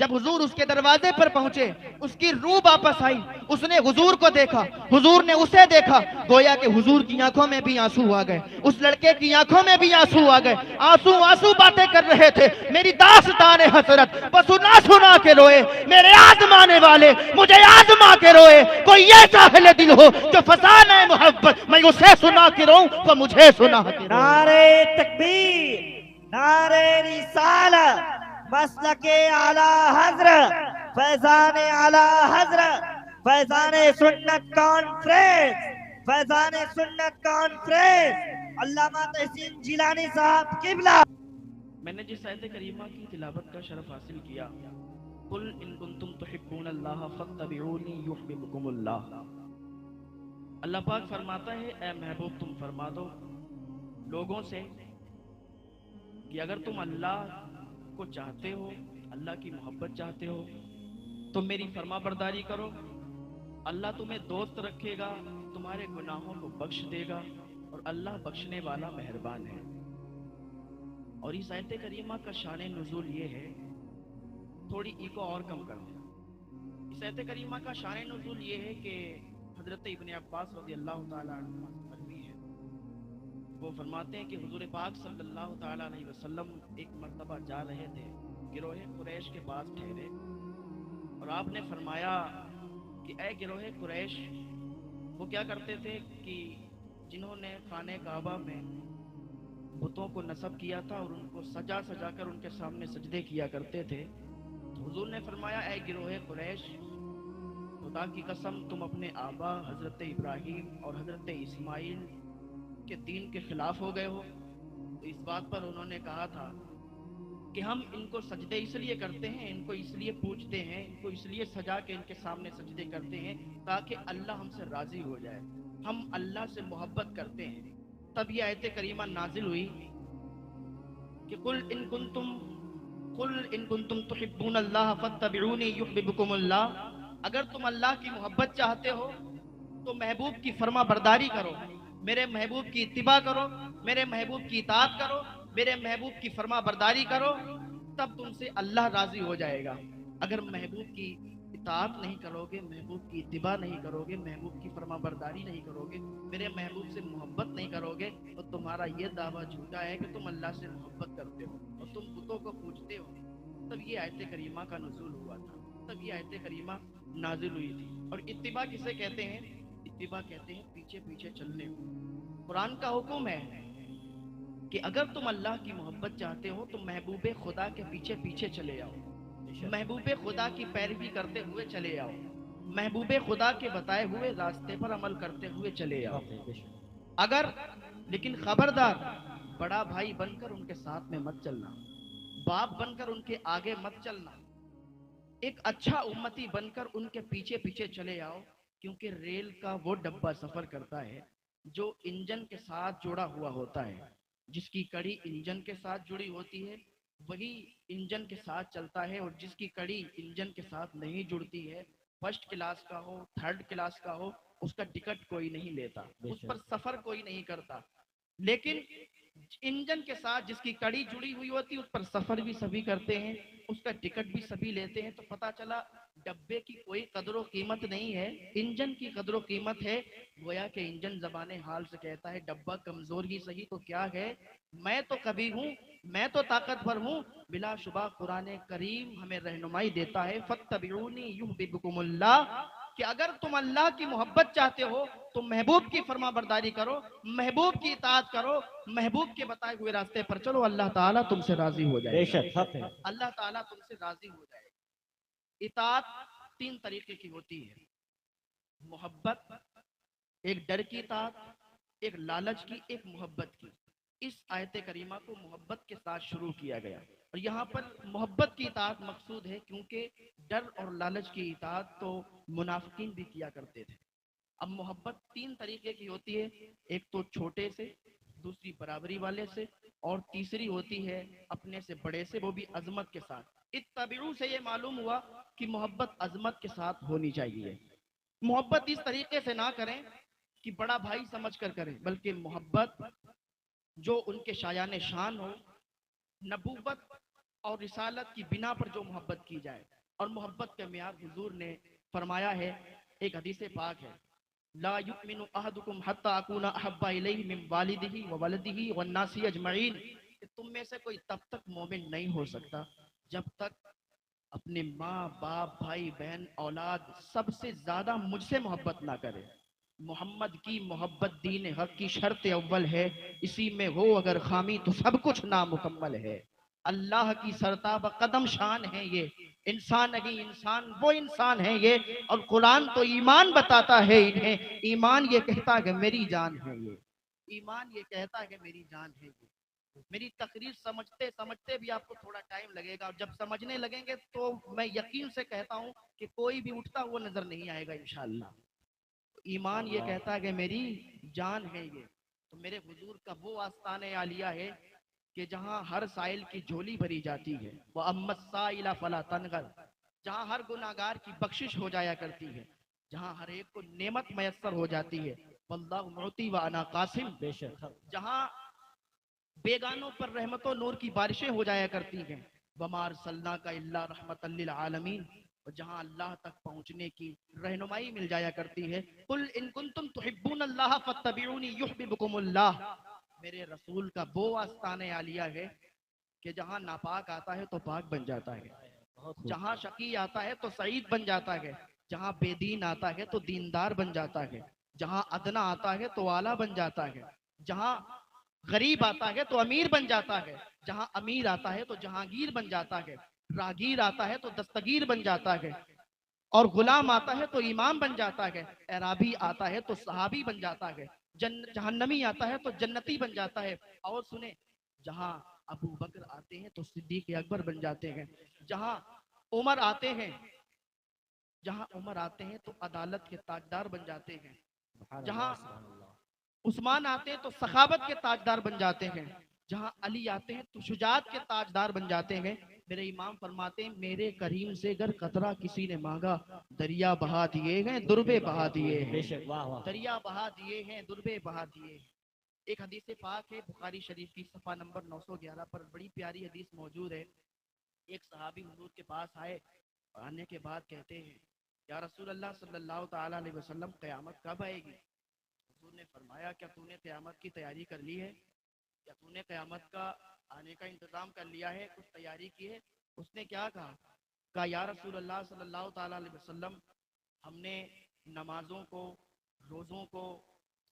جب حضور اس کے دروازے پر پہنچے اس کی روح واپس آئی، اس نے حضور کو دیکھا، حضور نے اسے دیکھا، گویا کہ حضور کی آنکھوں میں بھی آنسو آ گئے، اس لڑکے کی آنکھوں میں بھی آنسو آ گئے، آنسو آنسو باتیں کر رہے تھے، میری داستان حسرت بس سنا سنا کے روئے، میرے آزمانے والے مجھے آزما کے روئے، کوئی ایسا اہل دل ہو جو فسانہ محبت میں اسے سنا کے روؤں تو مجھے سنا کے روئے۔ نعرہ تکبیر، نعرہ رسالت، مسلک اعلی حضرت، فیضان اعلی حضرت، فیضان سنت کانفرنس، فیضان سنت کانفرنس، علامہ تحسین جیلانی صاحب قبلہ۔ میں نے جس آیت کریمہ کی تلاوت کا شرف حاصل کیا، قل ان کنتم تحبون اللہ فاتبعونی یحببکم اللہ، اللہ پاک فرماتا ہے اے محبوب تم فرما دو لوگوں سے کہ اگر تم اللہ کو چاہتے ہو، اللہ کی محبت چاہتے ہو تو میری فرما برداری کرو، اللہ تمہیں دوست رکھے گا، تمہارے گناہوں کو بخش دے گا، اور اللہ بخشنے والا مہربان ہے۔ اور اس آیت کریمہ کا شان نزول یہ ہے، تھوڑی ایکو اور کم کر دیں، اس آیت کریمہ کا شان نزول یہ ہے کہ حضرت ابن عباس رضی اللہ تعالیٰ عنہ سے مروی ہے، وہ فرماتے ہیں کہ حضور پاک صلی اللہ تعالیٰ علیہ وسلم ایک مرتبہ جا رہے تھے، گروہ قریش کے پاس ٹھہرے، اور آپ نے فرمایا کہ اے گروہ قریش، وہ کیا کرتے تھے کہ جنہوں نے خانہ کعبہ میں بتوں کو نصب کیا تھا اور ان کو سجا سجا کر ان کے سامنے سجدے کیا کرتے تھے، تو حضور نے فرمایا اے گروہ قریش، خدا کی قسم تم اپنے آبا حضرت ابراہیم اور حضرت اسماعیل کے دین کے خلاف ہو گئے ہو۔ تو اس بات پر انہوں نے کہا تھا کہ ہم ان کو سجدے اس لیے کرتے ہیں، ان کو اس لیے پوجتے ہیں، ان کو اس لیے سجا کے ان کے سامنے سجدے کرتے ہیں تاکہ اللہ ہم سے راضی ہو جائے، ہم اللہ سے محبت کرتے ہیں۔ تب یہ آیت کریمہ نازل ہوئی کہ قل ان کنتم تحبون اللہ فاتبعونی یحببکم اللہ، اگر تم اللہ کی محبت چاہتے ہو تو محبوب کی فرما برداری کرو، میرے محبوب کی اتباع کرو، میرے محبوب کی اطاعت کرو، میرے محبوب کی فرما برداری کرو، تب تم سے اللہ راضی ہو جائے گا۔ اگر محبوب کی اطاعت نہیں کرو گے، محبوب کی اتباع نہیں کرو گے، محبوب کی فرما برداری نہیں کرو گے، میرے محبوب سے محبت نہیں کرو گے، تو تمہارا یہ دعویٰ جھوٹا ہے کہ تم اللہ سے محبت کرتے ہو اور تم بتوں کو پوجتے ہو۔ تب یہ آیت کریمہ کا نزول ہوا تھا، تب یہ آیت کریمہ نازل ہوئی تھی۔ اور اتباع کسے کہتے ہیں؟ اتباع کہتے ہیں پیچھے پیچھے چلنے کو۔ قرآن کا حکم ہے کہ اگر تم اللہ کی محبت چاہتے ہو تو محبوب خدا کے پیچھے پیچھے چلے آؤ، محبوب خدا کی پیروی کرتے ہوئے چلے آؤ، محبوب خدا کے بتائے ہوئے راستے پر عمل کرتے ہوئے چلے آؤ۔ اگر لیکن خبردار، بڑا بھائی بن کر ان کے ساتھ میں مت چلنا، باپ بن کر ان کے آگے مت چلنا، ایک اچھا امتی بن کر ان کے پیچھے پیچھے چلے آؤ، کیونکہ ریل کا وہ ڈبہ سفر کرتا ہے جو انجن کے ساتھ جڑا ہوا ہوتا ہے، جس کی کڑی انجن کے ساتھ جڑی ہوتی ہے وہی انجن کے ساتھ چلتا ہے، اور جس کی کڑی انجن کے ساتھ نہیں جڑتی ہے، فرسٹ کلاس کا ہو، تھرڈ کلاس کا ہو، اس کا ٹکٹ کوئی نہیں لیتا، اس پر سفر کوئی نہیں کرتا۔ لیکن انجن کے ساتھ جس کی کڑی جڑی ہوئی ہوتی ہے اس پر سفر بھی سبھی کرتے ہیں، اس کا ٹکٹ بھی سبھی لیتے ہیں۔ تو پتا چلا ڈبے کی کوئی قدر و قیمت نہیں ہے، انجن کی قدر و قیمت ہے۔ گویا کہ انجن زبان حال سے کہتا ہے ڈبہ کمزور ہی صحیح تو کیا ہے، میں تو کبھی ہوں، میں تو طاقتور ہوں۔ بلا شبہ قرآن کریم ہمیں رہنمائی دیتا ہے فاتبعونی یحببکم اللہ، کہ اگر تم اللہ کی محبت چاہتے ہو تو محبوب کی فرما برداری کرو، محبوب کی اطاعت کرو، محبوب کے بتائے ہوئے راستے پر چلو، اللہ تعالیٰ تم سے راضی ہو جائے بے گا، شک حق ہے۔ اللہ تعالیٰ تم سے راضی ہو جائے گا۔ اطاعت تین طریقے کی ہوتی ہے، محبت، ایک ڈر کی اطاعت، ایک لالچ کی، ایک محبت کی۔ اس آیت کریمہ کو محبت کے ساتھ شروع کیا گیا، اور یہاں پر محبت کی اطاعت مقصود ہے، کیونکہ ڈر اور لالچ کی اطاعت تو منافقین بھی کیا کرتے تھے۔ اب محبت تین طریقے کی ہوتی ہے، ایک تو چھوٹے سے، دوسری برابری والے سے، اور تیسری ہوتی ہے اپنے سے بڑے سے، وہ بھی عظمت کے ساتھ۔ اتبعو سے یہ معلوم ہوا کہ محبت عظمت کے ساتھ ہونی چاہیے۔ محبت اس طریقے سے نہ کریں کہ بڑا بھائی سمجھ کر کریں، بلکہ محبت جو ان کے شایان شان ہو، نبوت اور رسالت کی بنا پر جو محبت کی جائے. اور محبت کا معیار حضور نے فرمایا ہے، ایک حدیث پاک ہے، لا یؤمن احدکم حتی اکون احب الیہ من والدہ وولدہ والناس اجمعین، کہ تم میں سے کوئی تب تک مومن نہیں ہو سکتا جب تک اپنے ماں باپ بھائی بہن اولاد سب سے زیادہ مجھ سے محبت نہ کرے. محمد کی محبت دین حق کی شرط اول ہے، اسی میں ہو اگر خامی تو سب کچھ نامکمل ہے. اللہ کی سرتاب قدم شان ہے یہ، انسان نہیں انسان وہ انسان ہے یہ. اور قرآن تو ایمان بتاتا ہے انہیں، ایمان یہ کہتا ہے کہ میری جان ہے یہ، ایمان یہ کہتا ہے کہ میری جان ہے یہ. میری تقریر سمجھتے سمجھتے بھی آپ کو تھوڑا ٹائم لگے گا، اور جب سمجھنے لگیں گے تو میں یقین سے کہتا ہوں کہ کوئی بھی اٹھتا وہ نظر نہیں آئے گا انشاءاللہ. ایمان یہ کہتا ہے کہ میری جان ہے یہ. تو میرے حضور کا وہ آستان عالیہ ہے کہ جہاں ہر سائل کی جھولی بھری جاتی ہے، وَأَمَّا السَّائِلَ فَلَا تَنْغَرْ، جہاں ہر گناہگار کی بخشش ہو جایا کرتی ہے، جہاں ہر ایک کو نعمت میسر ہو جاتی ہے، وَاللَّهُ مُعْطِي وَأَنَا قَاسِمٌ، بے شک. جہاں بیگانوں پر رحمت و نور کی بارشیں ہو جایا کرتی ہیں، وَمَا أَرْسَلْنَاكَ إِلَّا رَحْمَةً لِّلْعَالَمِينَ، اور جہاں اللہ تک پہنچنے کی رہنمائی مل جایا کرتی ہے. قُلْ إِن كُنتُمْ تُحِبُّونَ اللَّهَ فَاتَّبِعُونِي يُحْبِبْكُمُ اللَّهُ، میرے رسول کا وہ آستان عالیہ ہے کہ جہاں ناپاک آتا ہے تو پاک بن جاتا ہے، بہت خوب. جہاں شقی آتا ہے تو سعید بن جاتا ہے، جہاں بے دین آتا ہے تو دیندار بن جاتا ہے، جہاں ادنا آتا ہے تو اعلیٰ بن جاتا ہے، جہاں غریب آتا ہے تو امیر بن جاتا ہے، جہاں امیر آتا ہے تو جہانگیر بن جاتا ہے، راگیر آتا ہے تو دستگیر بن جاتا ہے، اور غلام آتا ہے تو امام بن جاتا ہے، اعرابی آتا ہے تو صحابی بن جاتا ہے، جہنمی آتا ہے تو جنتی بن جاتا ہے. اور سنیں، جہاں ابو بکر آتے ہیں تو صدیق اکبر بن جاتے ہیں، جہاں عمر آتے ہیں تو عدالت کے تاجدار بن جاتے ہیں، سبحان جہاں اللہ سبحان اللہ. عثمان آتے ہیں تو سخاوت کے تاجدار بن جاتے ہیں، جہاں علی آتے ہیں تو شجاعت کے تاجدار بن جاتے ہیں. میرے امام فرماتے ہیں میرے کریم سے گر قطرہ کسی نے مانگا، دریا بہا دیے ہیں دربے بہا دیے بے ہیں، شک. واہ واہ. دریا بہا دیے ہیں دربے بہا دیے ہیں. ایک حدیث پاک ہے بخاری شریف کی صفحہ نمبر 911 پر، بڑی پیاری حدیث موجود ہے. ایک صحابی حضور کے پاس آئے، آنے کے بعد کہتے ہیں یا رسول اللہ صلی اللہ تعالیٰ علیہ وسلم قیامت کب آئے گی؟ حضور نے فرمایا کیا تو نے قیامت کی تیاری کر لی ہے؟ کیا تو نے قیامت کا آنے کا انتظام کر لیا ہے، کچھ تیاری کی ہے؟ اس نے کیا کہا؟ کہا یا رسول اللہ صلی اللہ تعالیٰ علیہ وسلم ہم نے نمازوں کو، روزوں کو،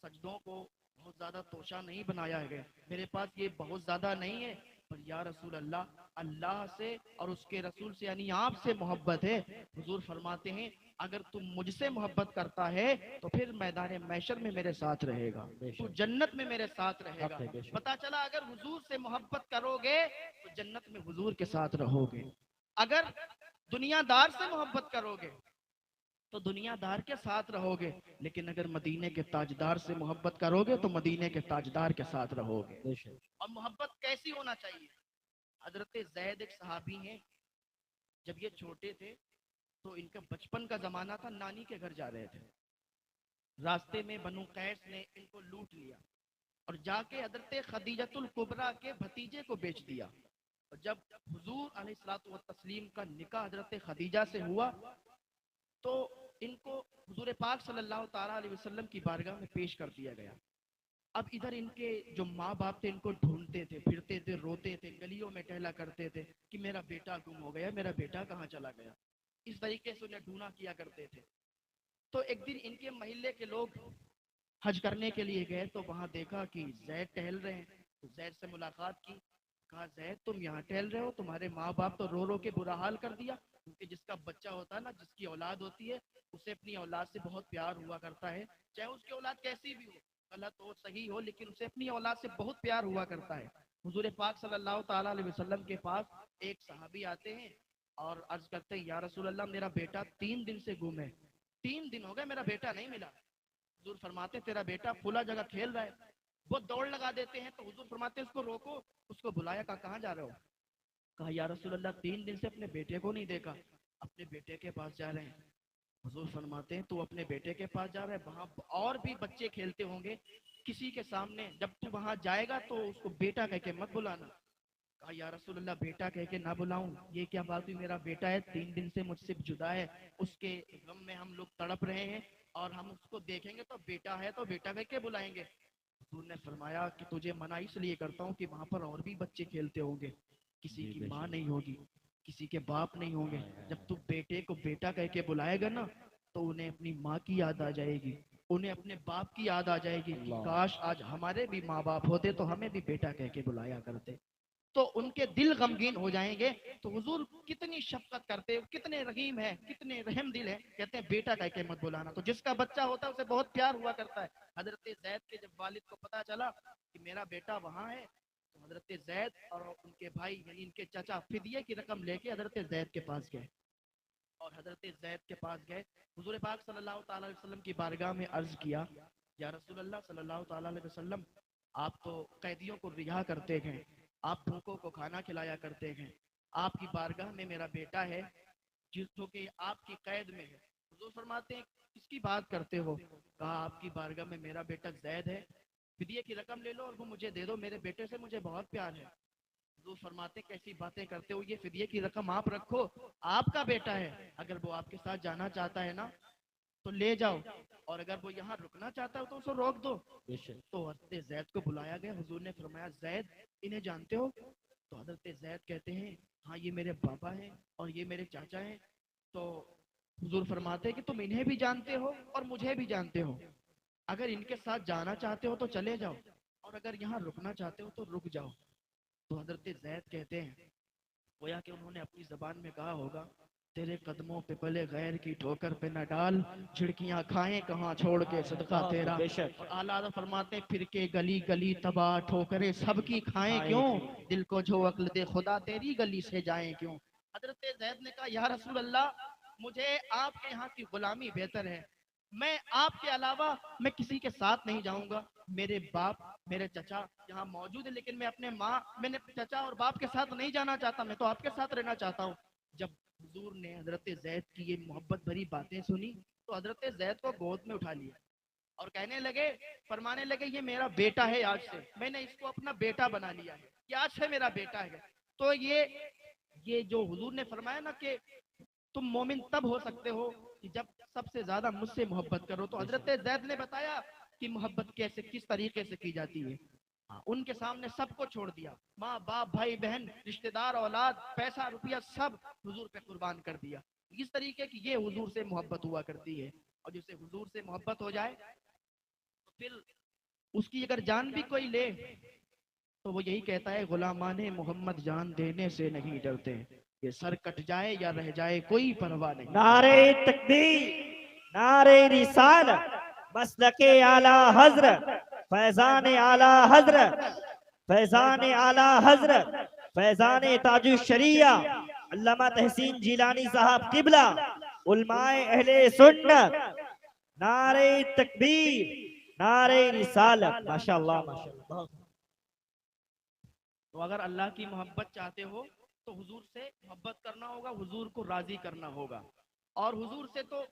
سجدوں کو بہت زیادہ توشہ نہیں بنایا ہے، میرے پاس یہ بہت زیادہ نہیں ہے، پر یا رسول اللہ اللہ سے اور اس کے رسول سے یعنی آپ سے محبت ہے. حضور فرماتے ہیں اگر تم مجھ سے محبت کرتا ہے تو پھر میدان محشر میں میرے ساتھ رہے گا، تو جنت میں میرے ساتھ رہے گا. پتا چلا اگر حضور سے محبت کرو گے تو جنت میں حضور کے ساتھ رہو گے، اگر دنیا دار سے محبت کرو گے تو دنیا دار کے ساتھ رہو گے، لیکن اگر مدینے کے تاجدار سے محبت کرو گے تو مدینے کے تاجدار کے ساتھ رہو گے. بے شک. اور محبت کیسی ہونا چاہیے؟ حضرت زید ایک صحابی ہیں، جب یہ چھوٹے تھے تو ان کا بچپن کا زمانہ تھا، نانی کے گھر جا رہے تھے، راستے میں بنو قیس نے ان کو لوٹ لیا اور جا کے حضرت خدیجۃ الکبریٰ کے بھتیجے کو بیچ دیا. اور جب حضور علیہ الصلوۃ والتسلیم کا نکاح حضرت خدیجہ سے ہوا تو ان کو حضور پاک صلی اللہ تعالیٰ علیہ وسلم کی بارگاہ میں پیش کر دیا گیا. اب ادھر ان کے جو ماں باپ تھے ان کو ڈھونڈتے تھے، پھرتے تھے، روتے تھے، گلیوں میں ٹہلا کرتے تھے کہ میرا بیٹا گم ہو گیا، میرا بیٹا کہاں چلا گیا. اس طریقے سے انہیں ڈھونڈا کیا کرتے تھے. تو ایک دن ان کے محلے کے لوگ حج کرنے کے لیے گئے تو وہاں دیکھا کہ زید ٹہل رہے ہیں، تو زید سے ملاقات کی. کہا زید تم یہاں ٹہل رہے ہو، تمہارے ماں باپ تو رو رو کے برا حال کر دیا. کیونکہ جس کا بچہ ہوتا ہے نا، جس کی اولاد ہوتی ہے، اسے اپنی اولاد سے بہت پیار ہوا کرتا ہے، چاہے اس کی اولاد کیسی بھی ہو، غلط ہو صحیح ہو، لیکن اسے اپنی اولاد سے بہت پیار ہوا کرتا ہے. حضور پاک صلی اللہ تعالیٰ علیہ وسلم کے پاس ایک صحابی آتے ہیں اور عرض کرتے ہیں یا رسول اللہ میرا بیٹا 3 دن سے گم ہے، 3 دن ہو گئے میرا بیٹا نہیں ملا. حضور فرماتے تیرا بیٹا فلاں جگہ کھیل رہا ہے. وہ دوڑ لگا دیتے ہیں تو حضور فرماتے ہیں اس کو روکو. اس کو بلایا، کہاں جا رہے ہو؟ کہا یا رسول اللہ 3 دن سے اپنے بیٹے کو نہیں دیکھا، اپنے بیٹے کے پاس جا رہے ہیں. حضور فرماتے ہیں تو اپنے بیٹے کے پاس جا رہا ہے، وہاں اور بھی بچے کھیلتے ہوں گے، کسی کے سامنے جب تو وہاں جائے گا تو اس کو بیٹا کہہ کے مت بلانا. کہا یا رسول اللہ بیٹا کہہ کے نہ بلاؤں؟ یہ کیا بات ہوئی؟ میرا بیٹا ہے، 3 دن سے مجھ سے جدا ہے، اس کے غم میں ہم لوگ تڑپ رہے ہیں، اور ہم اس کو دیکھیں گے تو بیٹا ہے تو بیٹا کہہ کے بلائیں گے۔ حضور نے فرمایا کہ تجھے منع اس لیے کرتا ہوں کہ وہاں پر اور بھی بچے کھیلتے ہوں گے، کسی کی ماں نہیں ہوگی، کسی کے باپ نہیں ہوں گے، جب تو بیٹے کو بیٹا کہہ کے بلائے گا نا تو انہیں اپنی ماں کی یاد آ جائے گی، انہیں اپنے باپ کی یاد آ جائے گی کہ کاش آج ہمارے بھی ماں باپ ہوتے تو ہمیں بھی بیٹا کہہ کے بلایا کرتے، تو ان کے دل غمگین ہو جائیں گے۔ تو حضور کتنی شفقت کرتے، کتنے رحیم ہیں، کتنے رحم دل ہیں، کہتے ہیں بیٹا کہہ کے مت بلانا۔ تو جس کا بچہ ہوتا ہے اسے بہت پیار ہوا کرتا ہے۔ حضرت زید کے جب والد کو پتا چلا کہ میرا بیٹا وہاں ہے، تو حضرت زید اور ان کے بھائی یعنی ان کے چچا فدیے کی رقم لے کے حضرت زید کے پاس گئے، اور حضرت زید کے پاس گئے، حضور پاک صلی اللہ تعالی علیہ وسلم کی بارگاہ میں عرض کیا یا رسول اللہ صلی اللہ تعالی علیہ وسلم، آپ تو قیدیوں کو رہا کرتے ہیں، آپ بھوکوں کو کھانا کھلایا کرتے ہیں، آپ کی بارگاہ میں میرا بیٹا ہے جو کہ آپ کی قید میں ہے۔ حضور فرماتے ہیں کس کی بات کرتے ہو؟ کہا آپ کی بارگاہ میں میرا بیٹا زید ہے، فدیے کی رقم لے لو اور وہ مجھے دے دو، میرے بیٹے سے مجھے بہت پیار ہے۔ حضور فرماتے ہیں کیسی باتیں کرتے ہو، یہ فدیے کی رقم آپ رکھو، آپ کا بیٹا ہے، اگر وہ آپ کے ساتھ جانا چاہتا ہے نا تو لے جاؤ، اور اگر وہ یہاں رکنا چاہتا ہے تو اسے روک دو۔ تو حضرت زید کو بلایا گیا، حضور نے فرمایا زید انہیں جانتے ہو؟ تو حضرت زید کہتے ہیں ہاں یہ میرے پاپا ہیں اور یہ میرے چاچا ہیں۔ تو حضور فرماتے ہیں کہ تم انہیں بھی جانتے ہو اور مجھے بھی جانتے ہو، اگر ان کے ساتھ جانا چاہتے ہو تو چلے جاؤ، اور اگر یہاں رکنا چاہتے ہو تو رک جاؤ۔ تو حضرت زید کہتے ہیں گویا کہ انہوں نے اپنی زبان میں کہا ہوگا تیرے قدموں پہ پلے غیر کی ٹھوکر پہ نہ ڈال، جھڑکیاں کھائیں کہاں چھوڑ کے صدقہ تیرا۔ اور اعلیٰ حضرت فرماتے ہیں پھر کے گلی گلی تباہ ٹھوکریں سب کی کھائیں کیوں، دل کو جو عقل دے خدا تیری گلی سے جائیں کیوں۔ حضرت زید نے کہا یا رسول اللہ مجھے آپ کے یہاں کی غلامی بہتر ہے، میں آپ کے علاوہ میں کسی کے ساتھ نہیں جاؤں گا، میرے باپ میرے چچا یہاں موجود ہے لیکن میں اپنے میں نے چچا اور باپ کے ساتھ نہیں جانا چاہتا، میں تو آپ کے ساتھ رہنا چاہتا ہوں۔ جب حضور نے حضرت زید کی یہ محبت بھری باتیں سنی تو حضرت زید کو گود میں اٹھا لیا اور کہنے لگے، فرمانے لگے یہ میرا بیٹا ہے، آج سے میں نے اس کو اپنا بیٹا بنا لیا ہے، یہ آج سے میرا بیٹا ہے۔ تو یہ جو حضور نے فرمایا نا کہ تم مومن تب ہو سکتے ہو کہ جب سب سے زیادہ مجھ سے محبت کرو، تو حضرت زید نے بتایا کہ محبت کیسے کس طریقے سے کی جاتی ہے۔ ان کے سامنے سب کو چھوڑ دیا، ماں باپ بھائی بہن رشتہ دار اولاد پیسہ روپیہ سب حضور پہ قربان کر دیا۔ اس طریقے کی یہ حضور سے محبت ہوا کرتی ہے، اور جسے حضور سے محبت ہو جائے تو پھر اس کی اگر جان بھی کوئی لے تو وہ یہی کہتا ہے غلامان محمد جان دینے سے نہیں ڈرتے، یہ سر کٹ جائے یا رہ جائے کوئی پرواہ نہیں۔ نعرے تکبیر، نعرے رسالت، مسلک اعلی حضرت، فیضان اعلی حضرت، فیضان اعلی حضرت، فیضان تاج الشریعہ علامہ تحسین جیلانی صاحب قبلہ، علماء اہل سنت، نعرے تکبیر، نعرے رسالت، ماشاءاللہ ماشاءاللہ۔ تو اگر اللہ کی محبت چاہتے ہو تو حضور سے محبت کرنا ہوگا، حضور کو راضی کرنا ہوگا، اور حضور سے تو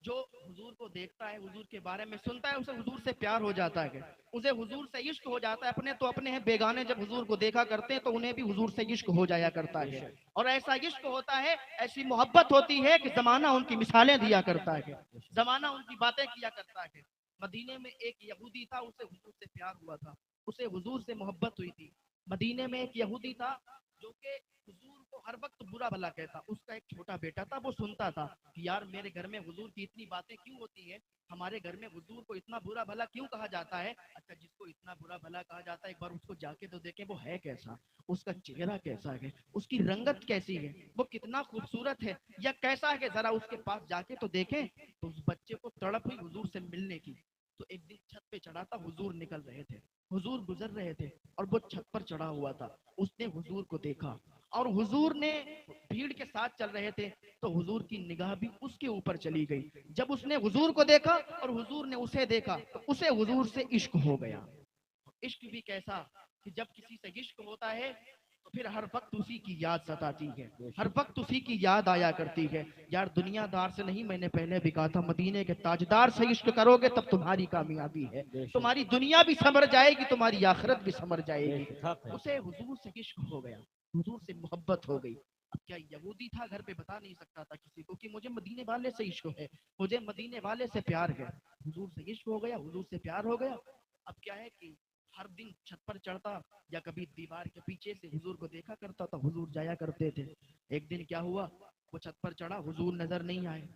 جو حضور کو دیکھتا ہے حضور کے بارے میں سنتا ہے اسے حضور سے پیار ہو جاتا ہے، اسے حضور سے عشق ہو جاتا ہے۔ اپنے تو اپنے ہیں، بیگانے جب حضور کو دیکھا کرتے ہیں تو انہیں بھی حضور سے عشق ہو جایا کرتا ہے، اور ایسا عشق ہوتا ہے، ایسی محبت ہوتی ہے کہ زمانہ ان کی مثالیں دیا کرتا ہے، زمانہ ان کی باتیں کیا کرتا ہے۔ مدینے میں ایک یہودی تھا، اسے حضور سے پیار ہوا تھا، اسے حضور سے محبت ہوئی تھی۔ مدینے میں ایک یہودی تھا جو کہ حضور کو ہر وقت برا بھلا کہتا، اس کا ایک چھوٹا بیٹا تھا، وہ سنتا تھا کہ یار میرے گھر میں حضور کی اتنی باتیں کیوں ہوتی ہیں، ہمارے گھر میں حضور کو اتنا برا بھلا کیوں کہا جاتا ہے۔ اچھا جس کو اتنا برا بھلا کہا جاتا ہے ایک بار اس کو جا کے تو دیکھیں وہ ہے کیسا، اس کا چہرہ کیسا ہے، اس کی رنگت کیسی ہے، وہ کتنا خوبصورت ہے یا کیسا ہے، کہ ذرا اس کے پاس جا کے تو دیکھیں۔ تو اس بچے کو تڑپ ہوئی حضور سے ملنے کی، تو ایک دن چھت پہ چڑھا تھا، حضور نکل رہے تھے، حضور گزر رہے تھے اور وہ چھت پر چڑھا ہوا تھا، اس نے حضور کو دیکھا اور حضور نے بھیڑ کے ساتھ چل رہے تھے تو حضور کی نگاہ بھی اس کے اوپر چلی گئی۔ جب اس نے حضور کو دیکھا اور حضور نے اسے دیکھا تو اسے حضور سے عشق ہو گیا۔ عشق بھی کیسا کہ جب کسی سے عشق ہوتا ہے تو پھر ہر وقت اسی کی یاد ستاتی ہے، ہر وقت اسی کی یاد آیا کرتی ہے۔ یار دنیا دار سے نہیں، میں نے پہلے بھی کہا تھا، مدینے کے تاجدار سے عشق کرو گے تب تمہاری کامیابی ہے، تمہاری دنیا بھی سنور جائے گی، تمہاری آخرت بھی سنور جائے گی۔ اسے حضور سے عشق ہو گیا، حضور سے محبت ہو گئی. اب کیا یہودی تھا گھر پہ بتا نہیں سکتا تھا کسی کو کہ مجھے مدینے والے سے عشق ہے, مجھے مدینے والے سے پیار ہے. حضور سے عشق ہو گیا, حضور سے پیار ہو گیا. اب کیا ہے کہ ہر دن چھت پر چڑھتا یا کبھی دیوار کے پیچھے سے حضور کو دیکھا کرتا تھا, حضور جایا کرتے تھے. ایک دن کیا ہوا, وہ چھت پر چڑھا, حضور نظر نہیں آئے.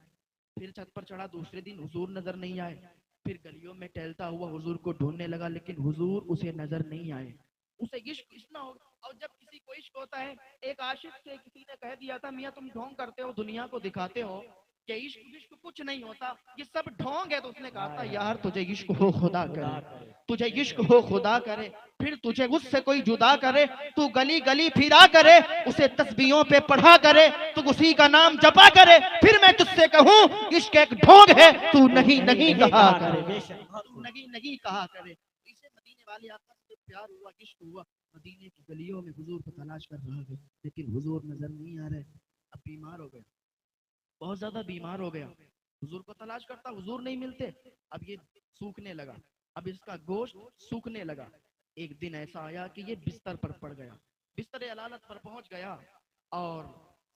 پھر چھت پر چڑھا, دوسرے دن حضور نظر نہیں آئے. پھر گلیوں میں ٹہلتا ہوا حضور کو ڈھونڈنے لگا, لیکن حضور اسے نظر نہیں آئے. اسے عشق اتنا ہو. اور جب کسی کو عشق ہوتا ہے, ایک عاشق سے کسی نے کہہ دیا تھا, میاں تم ڈھونگ کرتے ہو, دنیا کو دکھاتے ہو کہ عشق کچھ نہیں ہوتا, یہ سب ڈھونگ ہے. تو اس نے کہا تھا, یار تجھے عشق ہو خدا کرے, تجھے عشق ہو خدا کرے, پھر تجھے اس سے کوئی جدا کرے, تو گلی گلی پھرا کرے, اسے تسبیحوں پہ پڑھا کرے, تو اسی کا نام جپا کرے, پھر میں تجھ سے کہوں عشق ایک ڈھونگ ہے, تو نہیں نہیں کہا کرے, تو نہیں نہیں کہا کرے. اسے مدینے والے آقا سے پیار ہوا, عشق ہوا. مدینے کی گلیوں میں حضور کو تلاش کر رہا ہے, لیکن حضور نظر نہیں آ رہے. اب بیمار ہو گیا, بہت زیادہ بیمار ہو گیا. حضور کو تلاش کرتا, حضور نہیں ملتے. اب یہ سوکھنے لگا, اب اس کا گوشت سوکھنے لگا. ایک دن ایسا آیا کہ یہ بستر پر پڑ گیا, بستر علالت پر پہنچ گیا, اور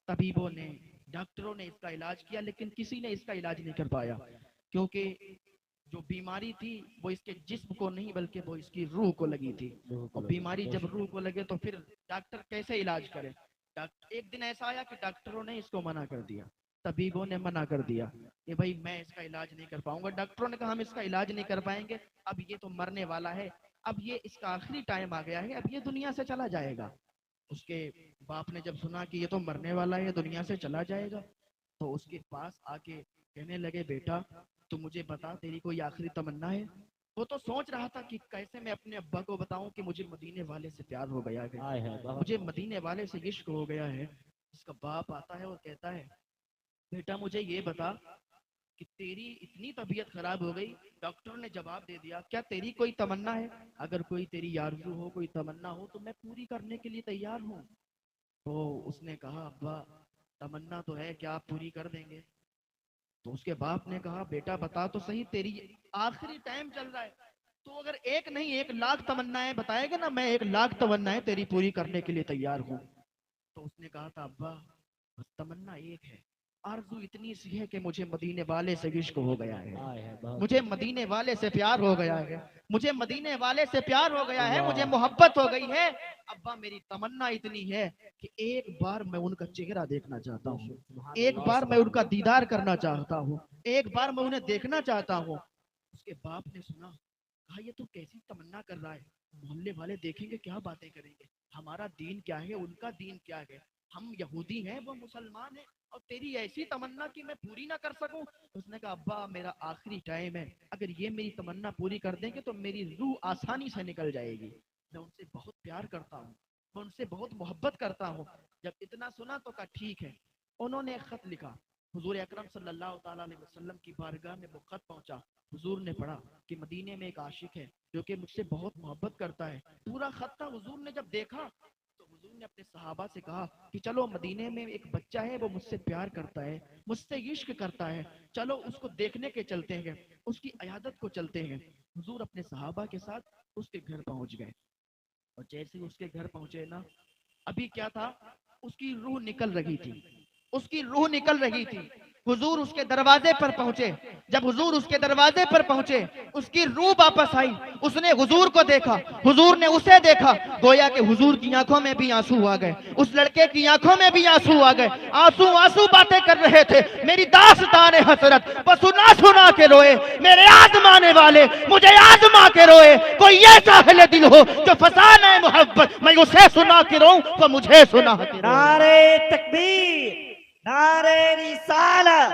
طبیبوں نے, ڈاکٹروں نے اس کا علاج کیا, لیکن کسی نے اس کا علاج نہیں کر پایا. کیونکہ جو بیماری تھی وہ اس کے جسم کو نہیں بلکہ وہ اس کی روح کو لگی تھی. اور بیماری جب روح کو لگے تو پھر ڈاکٹر کیسے علاج کرے. ایک دن ایسا آیا کہ ڈاکٹروں نے اس کو منع کر دیا, طبیبوں نے منع کر دیا کہ بھائی میں اس کا علاج نہیں کر پاؤں گا. ڈاکٹروں نے کہا ہم اس کا علاج نہیں کر پائیں گے, اب یہ تو مرنے والا ہے, اب یہ اس کا آخری ٹائم آ گیا ہے, اب یہ دنیا سے چلا جائے گا. اس کے باپ نے جب سنا کہ یہ تو مرنے والا ہے, یہ دنیا سے چلا جائے گا, تو اس کے پاس آ کے کہنے لگے, بیٹا تو مجھے بتا تیری کوئی آخری تمنا ہے. وہ تو سوچ رہا تھا کہ کیسے میں اپنے ابا کو بتاؤں کہ مجھے مدینے والے سے پیار ہو گیا ہے, مجھے مدینے والے سے عشق ہو گیا ہے. اس کا باپ آتا ہے اور کہتا ہے, بیٹا مجھے یہ بتا کہ تیری اتنی طبیعت خراب ہو گئی. ڈاکٹر نے جواب دے دیا, کیا تیری کوئی تمنا ہے؟ اگر کوئی تیری آرزو ہو, کوئی تمنا ہو تو میں پوری کرنے کے لیے تیار ہوں. تو اس نے کہا, ابا تمنا تو ہے, کیا آپ پوری کر دیں گے؟ تو اس کے باپ نے کہا, بیٹا بتا تو صحیح, تیری آخری ٹائم چل رہا ہے, تو اگر ایک نہیں 1,00,000 تمنائیں بتائے گا نا, میں 1,00,000 تمنائیں تیری پوری کرنے کے لیے تیار ہوں. تو اس نے کہا تھا, ابا بس تمنا ایک ہے, آرزو اتنی سی ہے کہ مجھے مدینے والے سے عشق ہو گیا ہے, مجھے مدینے والے سے پیار ہو گیا ہے, مجھے مدینے والے سے پیار ہو گیا ہے, مجھے محبت ہو گئی ہے. ابا میری تمنا اتنی ہے کہ ایک بار میں ان کا چہرہ دیکھنا چاہتا ہوں, ایک بار میں ان کا دیدار کرنا چاہتا ہوں, ایک بار میں انہیں دیکھنا چاہتا ہوں. اس کے باپ نے سنا, کہا یہ تو کیسی تمنا کر رہا ہے, محلے والے دیکھیں گے کیا باتیں کریں گے, ہمارا دین کیا ہے, ان کا دین کیا ہے, ہم یہودی ہیں وہ مسلمان ہیں, اور تیری ایسی تمنا کہ میں پوری نہ کر سکوں. اس نے کہا, ابا میرا آخری ٹائم ہے, اگر یہ میری تمنا پوری کر دیں گے تو میری روح آسانی سے نکل جائے گی. میں ان سے بہت پیار کرتا ہوں, میں ان سے بہت محبت کرتا ہوں. جب اتنا سنا تو کہا ٹھیک ہے. انہوں نے ایک خط لکھا, حضور اکرم صلی اللہ تعالیٰ علیہ وسلم کی بارگاہ میں وہ خط پہنچا. حضور نے پڑھا کہ مدینے میں ایک عاشق ہے جو کہ مجھ سے بہت محبت کرتا ہے. پورا خط تھا. حضور نے جب دیکھا تو حضور نے اپنے صحابہ سے کہا کہ چلو مدینے میں ایک بچہ ہے, وہ مجھ سے پیار کرتا ہے, مجھ سے عشق کرتا ہے, چلو اس کو دیکھنے کے چلتے ہیں, اس کی عیادت کو چلتے ہیں. حضور اپنے صحابہ کے ساتھ اس کے گھر پہنچ گئے, اور جیسے اس کے گھر پہنچے نا, ابھی کیا تھا, اس کی روح نکل رہی تھی, اس کی روح نکل رہی تھی. حضور اس کے دروازے پر پہنچے. جب حضور اس کے دروازے پر پہنچے, اس کی روح واپس آئی. اس نے حضور کو دیکھا, حضور نے اسے دیکھا, گویا کہ حضور کی آنکھوں میں بھی آنسو آ گئے, اس لڑکے کی آنکھوں میں بھی آنسو آ گئے. آنسو آنسو باتیں کر رہے تھے, میری داستان حسرت وہ سنا سنا کے روئے, میرے آزمانے والے مجھے آزما کے روئے. کوئی ایسا اہل دل ہو جو فسانہ محبت میں اسے سنا کے روؤں, وہ مجھے سنا کے روئے. نعرے تکبیر, نعرے رسالت,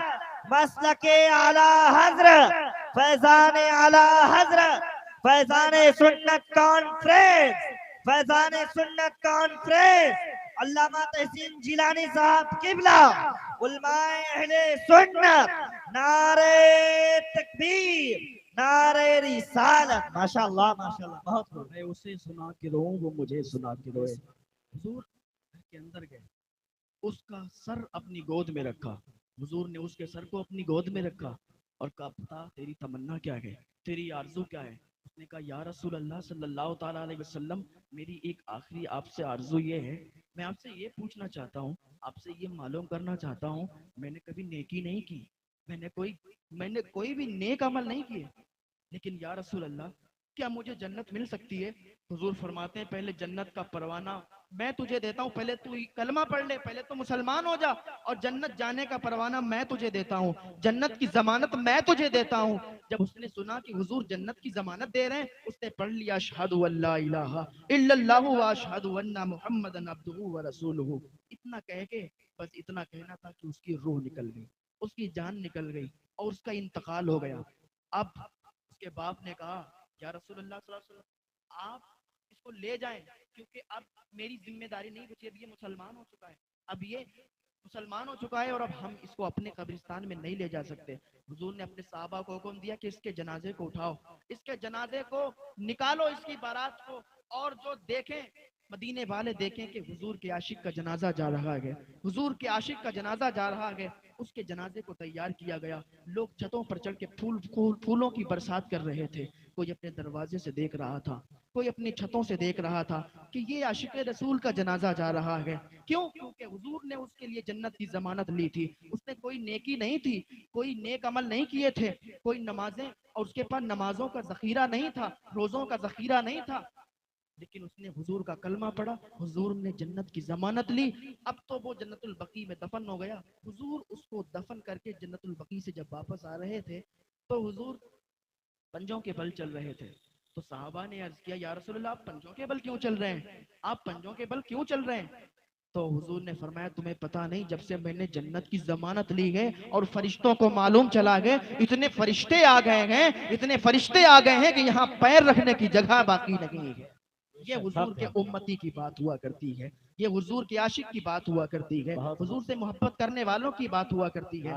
مسلک اعلی حضرت, فیضان اعلی حضرت, فیضان سنت کانفرنس, فیضان سنت کانفرنس, علامہ تحسین جیلانی صاحب قبلہ, علماء اہل سنت, نعرے تکبیر, نعرے رسالت. ماشاءاللہ ماشاءاللہ, بہت خوب. میں اسے سنا کے روؤں, وہ مجھے سنا کے روئے. حضور گھر کے اندر گئے, اس کا سر اپنی گود میں رکھا. حضور نے اس کے سر کو اپنی گود میں رکھا اور کہا, بتا تیری تمنا کیا ہے, تیری آرزو کیا ہے. اس نے کہا یا رسول اللہ صلی اللہ تعالیٰ علیہ وسلم، میری ایک آخری آپ سے آرزو یہ ہے، میں آپ سے یہ پوچھنا چاہتا ہوں، آپ سے یہ معلوم کرنا چاہتا ہوں، میں نے کبھی نیکی نہیں کی، میں نے کوئی بھی نیک عمل نہیں کیے، لیکن یا رسول اللہ کیا مجھے جنت مل سکتی ہے؟ حضور فرماتے ہیں پہلے جنت کا پروانہ میں تجھے دیتا ہوں، پہلے تو کلمہ پڑھ لے، پہلے تو مسلمان ہو جا، اور جنت جانے کا پروانہ میں تجھے دیتا ہوں، جنت کی ضمانت میں تجھے دیتا ہوں۔ جب اس نے سنا کہ حضور جنت کی ضمانت دے رہے ہیں، اس نے پڑھ لیا اشہد ان لا الہ الا اللہ واشہد ان محمدًا عبدہ ورسولہ۔ اتنا کہہ کے بس اتنا کہنا تھا کہ اس کی روح نکل گئی، اس کی جان نکل گئی اور اس کا انتقال ہو گیا۔ اب اس کے باپ نے کہا یا رسول اللہ صلی اللہ علیہ وسلم آپ اس کو لے جائیں، کیونکہ اب میری ذمہ داری نہیں بچی، اب یہ مسلمان ہو چکا ہے، اب یہ مسلمان ہو چکا ہے اور اب ہم اس کو اپنے قبرستان میں نہیں لے جا سکتے۔ حضور نے اپنے صحابہ کو حکم دیا کہ اس کے جنازے کو اٹھاؤ، اس کے جنازے کو نکالو، اس کی بارات کو، اور جو دیکھیں مدینے والے دیکھیں کہ حضور کے عاشق کا جنازہ جا رہا ہے، حضور کے عاشق کا جنازہ جا رہا ہے۔ اس کے جنازے کو تیار کیا گیا، لوگ چھتوں پر چڑھ کے پھولوں کی برسات کر رہے تھے، کوئی اپنے دروازے سے دیکھ رہا تھا، کوئی اپنی چھتوں سے دیکھ رہا تھا کہ یہ عاشق رسول کا جنازہ جا رہا ہے۔ کیوں؟ کیونکہ حضور نے اس کے لیے جنت کی ضمانت لی تھی، اس نے کوئی نیکی نہیں تھی، کوئی نیک عمل نہیں کیے تھے، کوئی نمازیں، اور اس کے پاس نمازوں کا ذخیرہ نہیں تھا، روزوں کا ذخیرہ نہیں تھا، لیکن اس نے حضور کا کلمہ پڑھا، حضور نے جنت کی ضمانت لی۔ اب تو وہ جنت البقیع میں دفن ہو گیا۔ حضور اس کو دفن کر کے جنت البقیع سے جب واپس آ رہے تھے تو حضور پنجوں کے بل چل رہے تھے، تو صحابہ نے عرض کیا یا رسول اللہ آپ پنجوں کے بل کیوں چل رہے ہیں؟ آپ پنجوں کے بل کیوں چل رہے ہیں؟ تو حضور نے فرمایا تمہیں پتا نہیں، جب سے میں نے جنت کی ضمانت لی ہے اور فرشتوں کو معلوم چلا گئے، اتنے فرشتے آ گئے ہیں، اتنے فرشتے آ گئے ہیں کہ یہاں پیر رکھنے کی جگہ باقی نہیں ہے۔ یہ حضور کے امتی کی بات ہوا کرتی ہے، یہ حضور کے عاشق کی بات ہوا کرتی ہے، حضور سے محبت کرنے والوں کی بات ہوا کرتی ہے۔